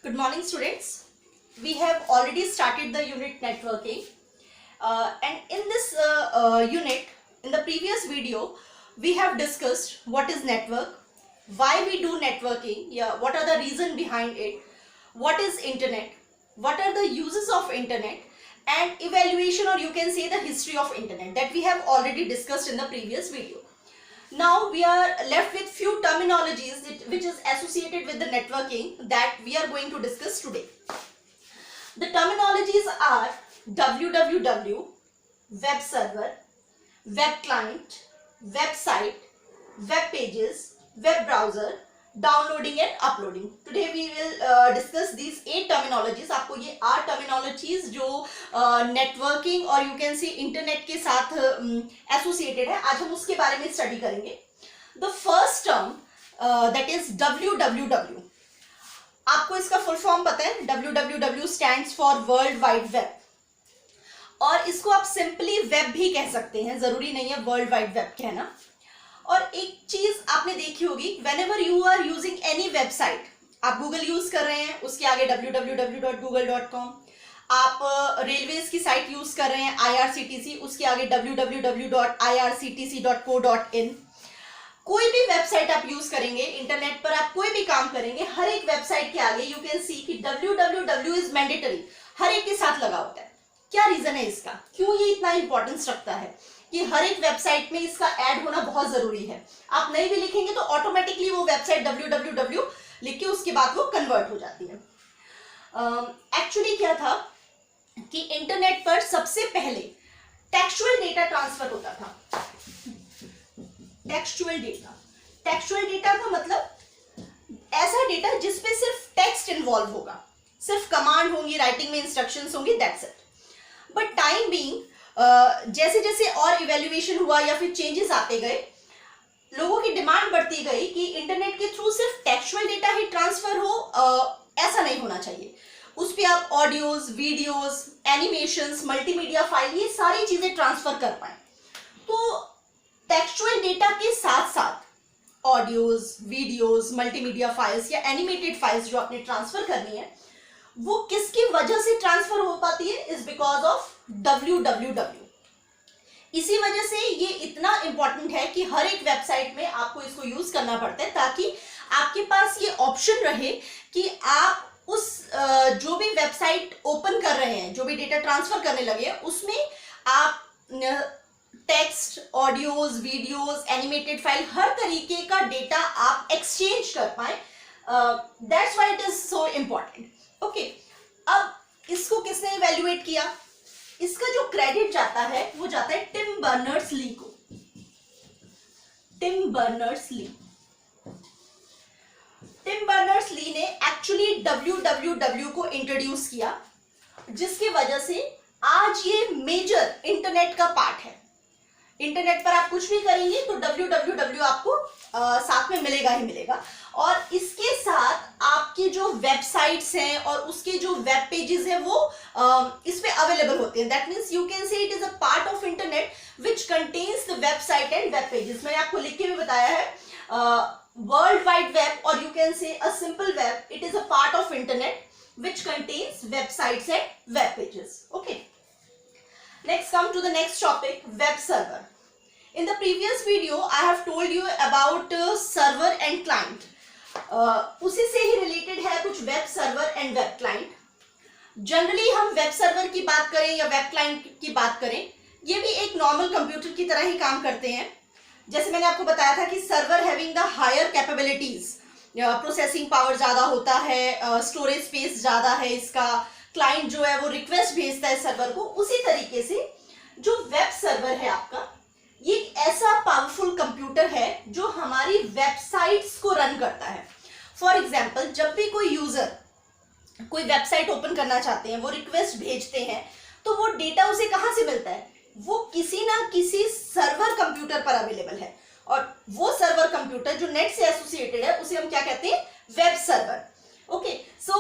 Good morning, students. We have already started the unit networking, and in this unit, in the previous video, we have discussed what is network, why we do networking, what are the reason behind it, what is internet, what are the uses of internet, and evaluation, or you can say the history of internet, that we have already discussed in the previous video. Now we are left with few terminologies which is associated with the networking that we are going to discuss today. The terminologies are www, web server, web client, website, web pages, web browser, downloading and uploading. Today we will discuss these 8 terminologies. आपको ये 8 terminologies जो networking और you can say internet के साथ associated है, आज हम उसके बारे में study करेंगे. The first term that is www. आपको इसका full form पता है? www stands for World Wide Web. और इसको आप simply web भी कह सकते हैं, जरूरी नहीं है World Wide Web कहना. और एक चीज आपने देखी होगी, whenever you are using any website, आप Google यूज कर रहे हैं, उसके आगे www.google.com, आप रेलवेज की साइट यूज कर रहे हैं IRCTC, उसके आगे www.irctc.co.in. कोई भी वेबसाइट आप यूज करेंगे, इंटरनेट पर आप कोई भी काम करेंगे, हर एक वेबसाइट के आगे यू कैन सी कि www इज मैंडेटरी, हर एक के साथ लगा होता है. क्या रीजन है इसका, क्यों ये इतना इंपॉर्टेंस रखता है कि हर एक वेबसाइट में इसका ऐड होना बहुत जरूरी है. आप नहीं भी लिखेंगे तो ऑटोमेटिकली वो वेबसाइट www लिख के उसके बाद वो कन्वर्ट हो जाती है. एक्चुअली क्या था कि इंटरनेट पर सबसे पहले टेक्सचुअल डेटा ट्रांसफर होता था. टेक्सचुअल डेटा का मतलब ऐसा डेटा जिसपे सिर्फ टेक्स्ट इन्वॉल्व होगा, सिर्फ कमांड होंगी, राइटिंग में इंस्ट्रक्शंस होंगी, that's it. But time being जैसे जैसे और इवैल्यूएशन हुआ या फिर चेंजेस आते गए, लोगों की डिमांड बढ़ती गई कि इंटरनेट के थ्रू सिर्फ टेक्सचुअल डेटा ही ट्रांसफर हो, ऐसा नहीं होना चाहिए. उस पर आप audios, videos, animations, multimedia file, ये सारी चीजें ट्रांसफर कर पाए. तो टेक्सचुअल डेटा के साथ साथ ऑडियोज, वीडियोज, मल्टीमीडिया फाइल्स या एनिमेटेड फाइल्स जो आपने ट्रांसफर करनी है, वो किसकी वजह से ट्रांसफर हो पाती है? Is because of www. इसी वजह से ये इतना इंपॉर्टेंट है कि हर एक वेबसाइट में आपको इसको यूज करना पड़ता है, ताकि आपके पास ये ऑप्शन रहे कि आप उस जो भी वेबसाइट ओपन कर रहे हैं, जो भी डेटा ट्रांसफर करने लगे हैं, उसमें आप text, audios, videos, animated file, हर तरीके का डेटा आप एक्सचेंज कर पाए. That's why it is so important. Okay, अब इसको किसने इवैल्यूएट किया? इसका जो क्रेडिट जाता है वो जाता है टिम बर्नर्स-ली को. टिम बर्नर्स-ली ने एक्चुअली www को इंट्रोड्यूस किया, जिसकी वजह से आज ये मेजर इंटरनेट का पार्ट है. इंटरनेट पर आप कुछ भी करेंगे तो www आपको साथ में मिलेगा ही मिलेगा. और इसके साथ आपके जो वेबसाइट्स हैं और उसके जो वेब पेजेस हैं वो इस पे अवेलेबल होते हैं. That means you can say it is a part of internet which contains the website and web pages. मैंने आपको लिख के भी बताया है, वर्ल्ड वाइड वेब और you can say a simple web, it is a part of internet which contains websites and web pages. Okay, next come to the next topic, web server. In the previous video I have told you about server and client. उसी से ही related है कुछ web server and web client. Generally हम web server की बात करें या web client की बात करें, ये भी एक नॉर्मल कंप्यूटर की तरह ही काम करते हैं. जैसे मैंने आपको बताया था कि server having the higher capabilities, processing power ज्यादा होता है, स्टोरेज स्पेस ज्यादा है इसका. क्लाइंट जो है वो रिक्वेस्ट भेजता है सर्वर को. उसी तरीके से जो वेब सर्वर है आपका, ये एक ऐसा पावरफुल कंप्यूटर है जो हमारी वेबसाइट्स को रन करता है. फॉर एग्जाम्पल, जब भी कोई यूजर कोई वेबसाइट ओपन करना चाहते हैं, वो रिक्वेस्ट भेजते हैं, तो वो डेटा उसे कहां से मिलता है? वो किसी ना किसी सर्वर कंप्यूटर पर अवेलेबल है. और वो सर्वर कंप्यूटर जो नेट से एसोसिएटेड है, उसे हम क्या कहते हैं? Web server. ओके, सो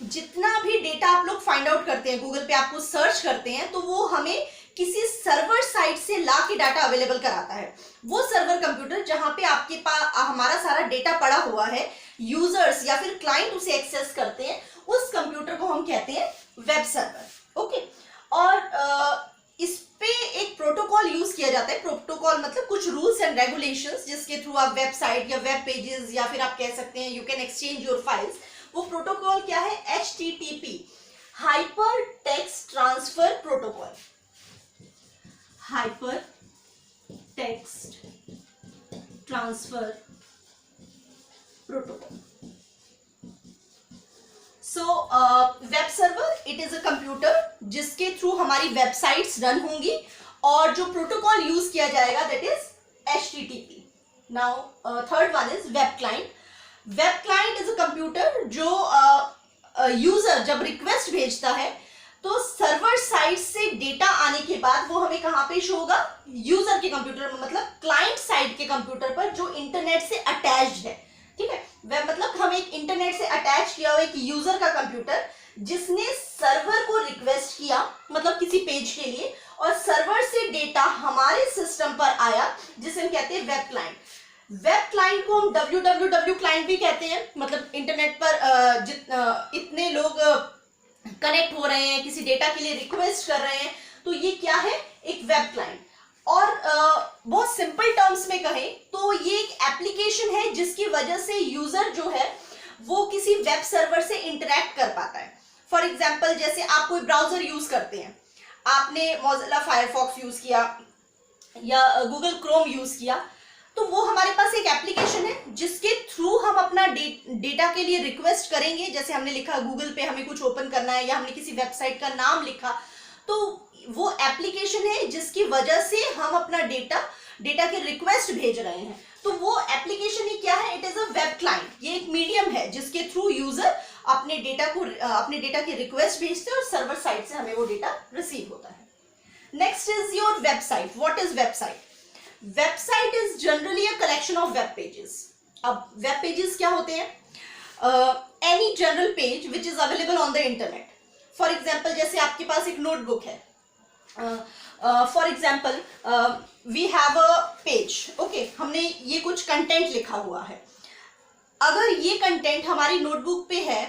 जितना भी डेटा आप लोग फाइंड आउट करते हैं, गूगल पे आपको सर्च करते हैं, तो वो हमें किसी सर्वर साइट से ला के डाटा अवेलेबल कराता है. वो सर्वर कंप्यूटर जहां पे आपके पास हमारा सारा डेटा पड़ा हुआ है, यूजर्स या फिर क्लाइंट उसे एक्सेस करते हैं, उस कंप्यूटर को हम कहते हैं वेब सर्वर। ओके, और इस पे एक प्रोटोकॉल यूज किया जाता है। प्रोटोकॉल मतलब कुछ रूल्स एंड रेगुलेशंस जिसके थ्रू आप वेबसाइट या वेब पेजेस या फिर आप कह सकते हैं you can exchange your files. वो प्रोटोकॉल क्या है? HTTP, hyper text transfer protocol. Hyper text transfer protocol. So web server it is a computer जिसके थ्रू हमारी वेबसाइट्स रन होंगी, और जो प्रोटोकॉल यूज किया जाएगा that is HTTP। Now third one is web client. Web client is a computer जो user जब request भेजता है तो सर्वर साइड से डेटा आने के बाद वो हमें कहां पे शो होगा? यूजर के कंप्यूटर में, मतलब क्लाइंट साइड के कंप्यूटर पर जो इंटरनेट से अटैच्ड है। ठीक है, वेब मतलब हम एक इंटरनेट से अटैच किया हुआ एक यूजर का कंप्यूटर जिसने सर्वर को रिक्वेस्ट किया, मतलब किसी पेज के लिए, और सर्वर से डेटा हमारे सिस्टम पर आया, जिसे हम कहते हैं वेब क्लाइंट। वेब क्लाइंट को हम www क्लाइंट भी कहते हैं, मतलब इंटरनेट पर इतने लोग कनेक्ट हो रहे हैं, किसी डेटा के लिए रिक्वेस्ट कर रहे हैं, तो ये क्या है? एक वेब क्लाइंट। और बहुत सिंपल टर्म्स में कहें तो ये एक एप्लीकेशन है जिसकी वजह से यूजर जो है वो किसी वेब सर्वर से इंटरेक्ट कर पाता है। फॉर एग्जाम्पल, जैसे आप कोई ब्राउजर यूज करते हैं, आपने मोज़िला फायरफॉक्स यूज किया या गूगल क्रोम यूज किया, तो वो हमारे पास एक एप्लीकेशन है जिसके थ्रू हम अपना डेटा के लिए रिक्वेस्ट करेंगे। जैसे हमने लिखा गूगल पे हमें कुछ ओपन करना है, या हमने किसी वेबसाइट का नाम लिखा, तो वो एप्लीकेशन है जिसकी वजह से हम अपना डेटा के रिक्वेस्ट भेज रहे हैं। तो वो एप्लीकेशन ही क्या है? It is a web client. ये एक मीडियम है जिसके थ्रू यूजर अपने डेटा की रिक्वेस्ट भेजते हैं और सर्वर साइड से हमें वो डेटा रिसीव होता है। Next is your website. What is website? Website is generally a collection of web pages. अब वेब पेजेस क्या होते हैं? Any general page which is available on the internet. For example, जैसे आपके पास एक नोटबुक है, for example we have a page, okay, हमने ये कुछ कंटेंट लिखा हुआ है। अगर ये कंटेंट हमारी नोटबुक पे है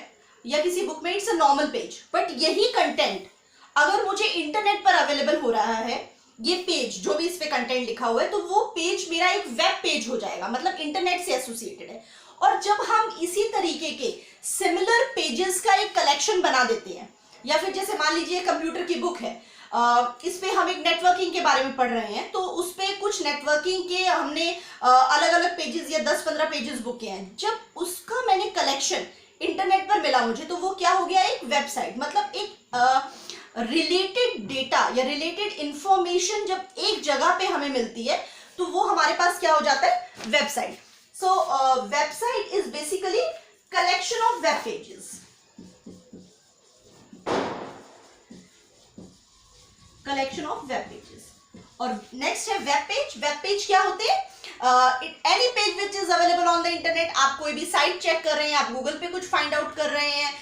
या किसी बुक में, it's a normal page, but यही कंटेंट अगर मुझे इंटरनेट पर अवेलेबल हो रहा है, ये पेज जो भी इस पे कंटेंट लिखा हुआ है, तो वो पेज मेरा एक वेब पेज हो जाएगा, मतलब इंटरनेट से एसोसिएटेड है। और जब हम इसी तरीके के सिमिलर पेजेस का एक कलेक्शन बना देते हैं, या फिर जैसे मान लीजिए कंप्यूटर की बुक है, इस पे हम एक नेटवर्किंग के बारे में पढ़ रहे हैं, तो उस पे कुछ नेटवर्किंग के हमने अलग अलग पेजेस या 10-15 पेजेस बुक किए हैं। जब उसका मैंने कलेक्शन इंटरनेट पर मिला मुझे, तो वो क्या हो गया? एक वेबसाइट। मतलब एक रिलेटेड डेटा या रिलेटेड इंफॉर्मेशन जब एक जगह पे हमें मिलती है, तो वो हमारे पास क्या हो जाता है? Website. So website is basically collection of web pages. Collection of web pages. और नेक्स्ट है वेब पेज। वेब पेज क्या होते हैं? Any page which is available on the internet. आप कोई भी साइट चेक कर रहे हैं, आप गूगल पे कुछ फाइंड आउट कर रहे हैं,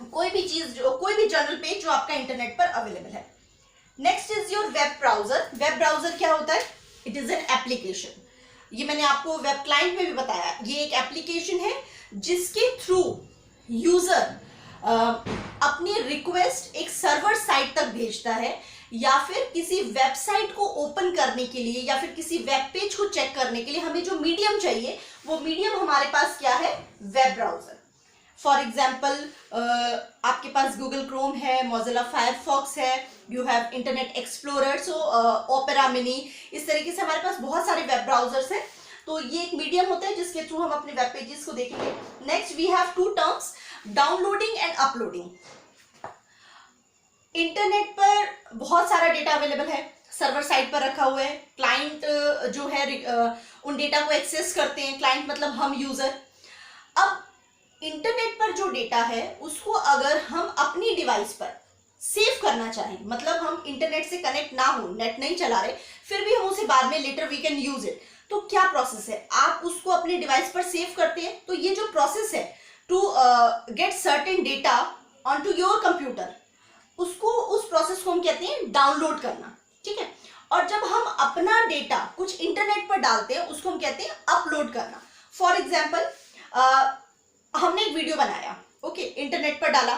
कोई भी चीज, कोई भी जनरल पेज जो आपका इंटरनेट पर अवेलेबल है। Next is your web browser. Web browser क्या होता है? It is an application. ये मैंने आपको वेब क्लाइंट में भी बताया, ये एक एप्लीकेशन है जिसके थ्रू यूजर अपनी रिक्वेस्ट एक सर्वर साइट तक भेजता है, या फिर किसी वेबसाइट को ओपन करने के लिए या फिर किसी वेब पेज को चेक करने के लिए हमें जो मीडियम चाहिए, वो मीडियम हमारे पास क्या है? Web browser. फॉर एग्जाम्पल, आपके पास गूगल क्रोम है, मोज़िला फायरफॉक्स है, you have internet explorer, so opera mini, इस तरीके से हमारे पास बहुत सारे वेब ब्राउजर्स हैं। तो ये एक मीडियम होता है जिसके थ्रू हम अपने वेब पेजेस को देखेंगे। Next we have two terms, downloading and uploading. Internet पर बहुत सारा डेटा अवेलेबल है, सर्वर साइड पर रखा हुआ है, क्लाइंट जो है उन डेटा को एक्सेस करते हैं, क्लाइंट मतलब हम यूजर। अब इंटरनेट पर जो डेटा है उसको अगर हम अपनी डिवाइस पर सेव करना चाहें, मतलब हम इंटरनेट से कनेक्ट ना हो, नेट नहीं चला रहे, फिर भी हम उसे बाद में later we can use it, तो क्या प्रोसेस है? आप उसको अपने डिवाइस पर सेव करते हैं, तो ये जो प्रोसेस है to get certain data on to your computer, उसको, उस प्रोसेस को हम कहते हैं डाउनलोड करना। ठीक है, और जब हम अपना डेटा कुछ इंटरनेट पर डालते हैं उसको हम कहते हैं अपलोड करना। फॉर एग्जाम्पल, हमने एक वीडियो बनाया, ओके, इंटरनेट पर डाला,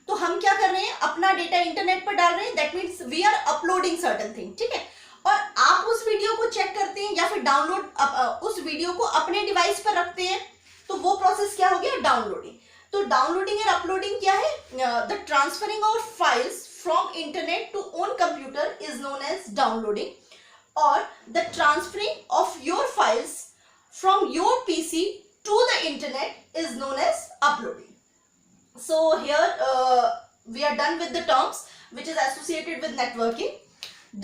तो हम क्या कर रहे हैं, अपना डेटा इंटरनेट पर डाल रहे हैं, that means we are uploading certain thing, ठीक है। और आप उस वीडियो को चेक करते हैं या फिर डाउनलोड उस वीडियो को अपने डिवाइस पर रखते हैं, तो वो प्रोसेस क्या हो गया, डाउनलोडिंग। तो डाउनलोडिंग एंड अपलोडिंग क्या है, the transferring of files from internet to own computer is known as downloading, और the transferring of your files from your PC to the internet is known as uploading. So here we are done with the terms which is associated with networking.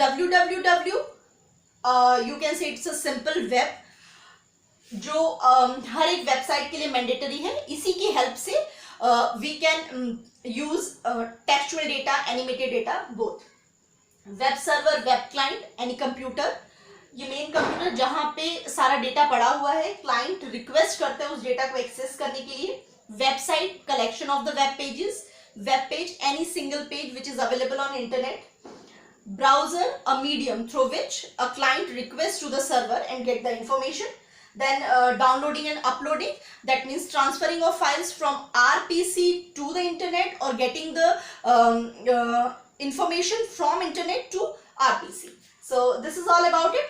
www, you can say it's a simple web, जो हर एक website के लिए mandatory है। इसी की help से we can use textual data, animated data both. Web server, web client, any computer, ये main computer जहां पे सारा डेटा पड़ा हुआ है, क्लाइंट रिक्वेस्ट करते हैं उस डेटा को एक्सेस करने के लिए। Website, collection of the web pages, web page, any single page which is available on internet. Browser, a medium through which a client request to the server and get the information. Then downloading and uploading, that means transferring of files from our PC to the internet or getting the information from internet to our PC. So this is all about it.